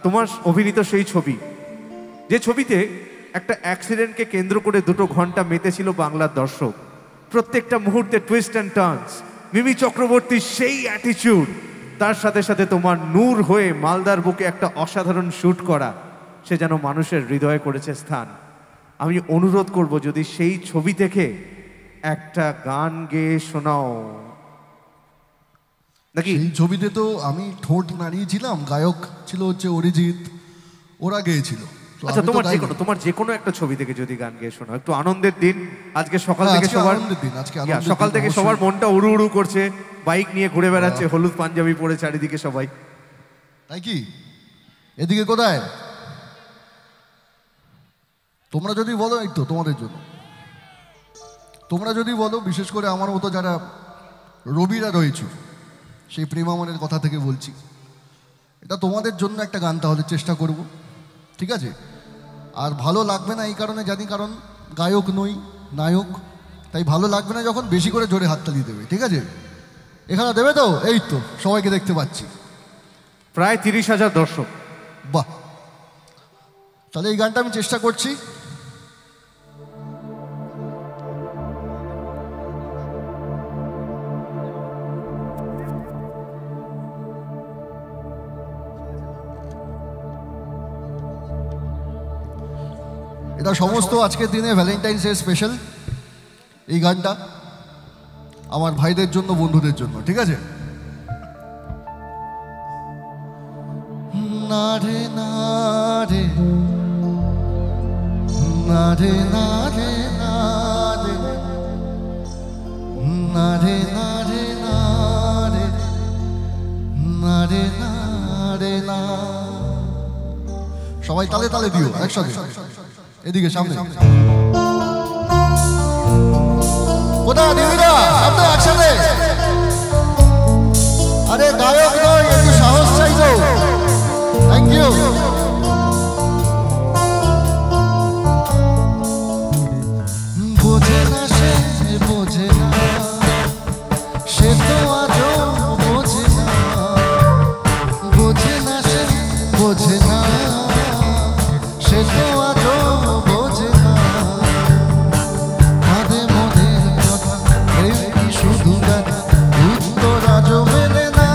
তোমার অভিনীত সেই ছবি, যে ছবিতে একটা অ্যাক্সিডেন্টকে কেন্দ্র করে 2 ঘন্টা মেতেছিল বাংলার দর্শক। প্রত্যেকটা মুহূর্তে টুইস্ট অ্যান্ড টার্নস, মিমি চক্রবর্তীর সেই অ্যাটিটিউড, তার সাথে সাথে তোমার নূর হয়ে মালদার বুকে একটা অসাধারণ শ্যুট করা, সে যেন মানুষের হৃদয়ে করেছে স্থান। আমি অনুরোধ করব যদি সেই ছবি থেকে একটা গান গেয়ে শোনাও নাকি। এই ছবিতে তো আমি ঠোঁট নাড়িয়েছিলাম, গায়ক ছিল হচ্ছে অরিজিৎ, ওরা গেয়েছিল। আচ্ছা, তোমার যে কোনো একটা ছবি থেকে যদি গান গেয়ে শোনাও, একটু আনন্দের দিন আজকে। সকাল থেকে সবার মনটা উড়ু উড়ু করছে, বাইক নিয়ে ঘুরে বেড়াচ্ছে, হলুদ পাঞ্জাবি পরে চারিদিকে সবাই, তাই কি? এদিকে কোথায় তোমরা যদি বলো, এই তো তোমাদের জন্য, তোমরা যদি বলো, বিশেষ করে আমার মতো যারা রবিরা রয়েছে, সেই প্রেমামনের কথা থেকে বলছি, এটা তোমাদের জন্য একটা গান তাহলে চেষ্টা করব, ঠিক আছে? আর ভালো লাগবে না এই কারণে জানি, কারণ গায়ক নই, নায়ক, তাই ভালো লাগবে না যখন বেশি করে জোরে হাততালি দেবে, ঠিক আছে? এখানে দেবে তো? এই তো সবাইকে দেখতে পাচ্ছি, প্রায় 30,000 দর্শক। বাহ, তাহলে এই গানটা আমি চেষ্টা করছি। এটা সমস্ত আজকের দিনে ভ্যালেন্টাইন্স ডে স্পেশাল। এই গানটা আমার ভাইদের জন্য, বন্ধুদের জন্য, ঠিক আছে? না রে না রে না রে না রে না রে না রে না রে না রে না রে না রে না। সবাই তালে তালে দিও একসাথে, এদিকে সামনে। কোথায় দিদিরা? সামনে একসাথে। আরে গায়ক নয়, একটু সাহস চাই তো। Thank you. বোঝে না সে, বোঝে না সে, তো আজও বোঝে না। বোঝে না সে, বোঝে না সে, তো আজও বোঝে না। মাঝে মনের কথা এই শুধু গানা, উত্তর আজও মেলে না,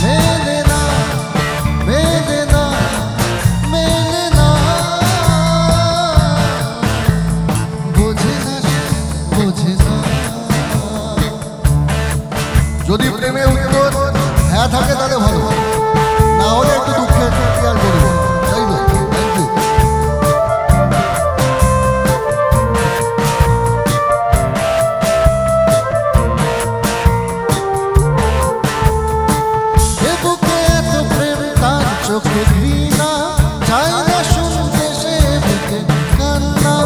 মেলে না, মেলে না, মেলে না। বোঝে না সে, বোঝে না। যদি প্রেমে উত্তর হ্যাঁ থাকে তাহলে ভালো, না হলে একটু দুঃখের খেয়াল করবো, তাই তো? Thank you. এ বুকে এত প্রেম, তার চোখে ঘৃণা, চাই না শুনতে সে বুকে কান্না।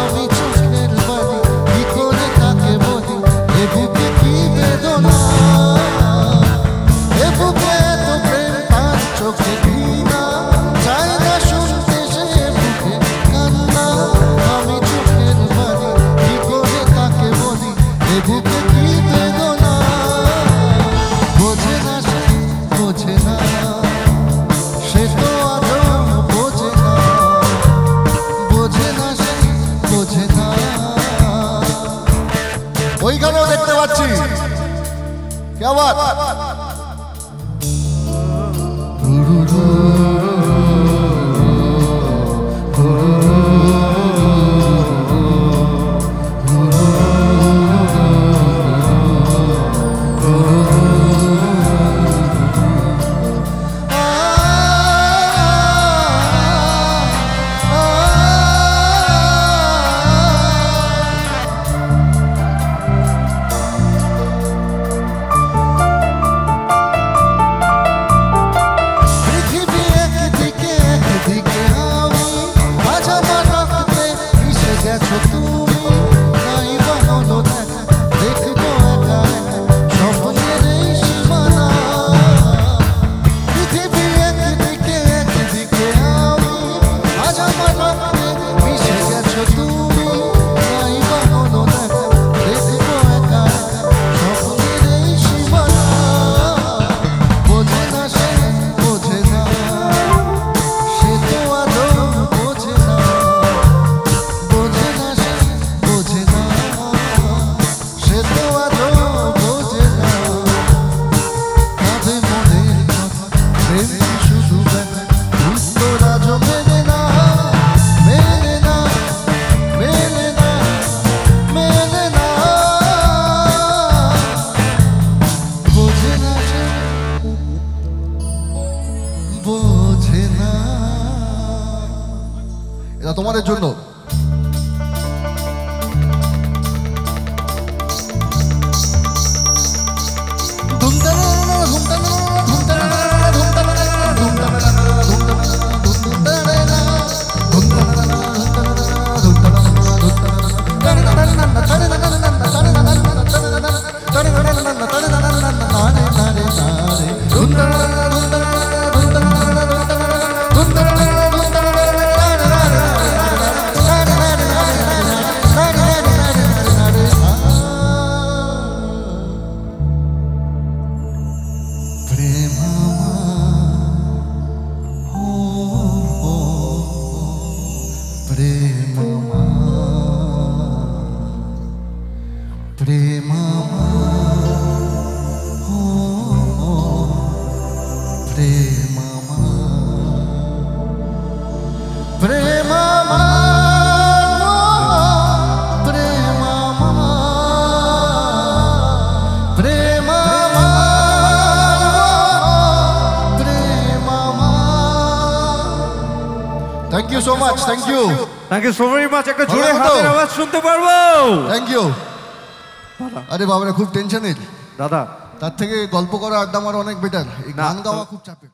আমি চোখের বালি কি করে তাকে বলি, এ বুকে কি বেদনা। এ বুকে এত প্রেম, তার চোখে ঘৃণা, চাই না শুনতে সে বুকে কান্না। আমি চোখের বালি কি করে তাকে বলি, এ বুকে কি বেদনা। বোঝে না সে, বোঝে না সে, তো আজও বোঝে না। বোঝে না সে, বোঝে না। ওই গানেও দেখতে পাচ্ছি, কে আবার প্রেম শুধু উত্তর আজও মেলে না, মেলে না, মেলে না, মেলে না। বোঝে না সে, বোঝে না। এটা তোমাদের জন্য। Thank you so much. Thank you. Thank you so very much. একটা জোরে হাতের আওয়াজ শুনতে পারবো? Thank you. আরে বাবারে খুব টেনশনের দাদা। তার থেকে গল্প করা আড্ডা মারা অনেক বেটার। এই গান গাওয়া খুব চাপের।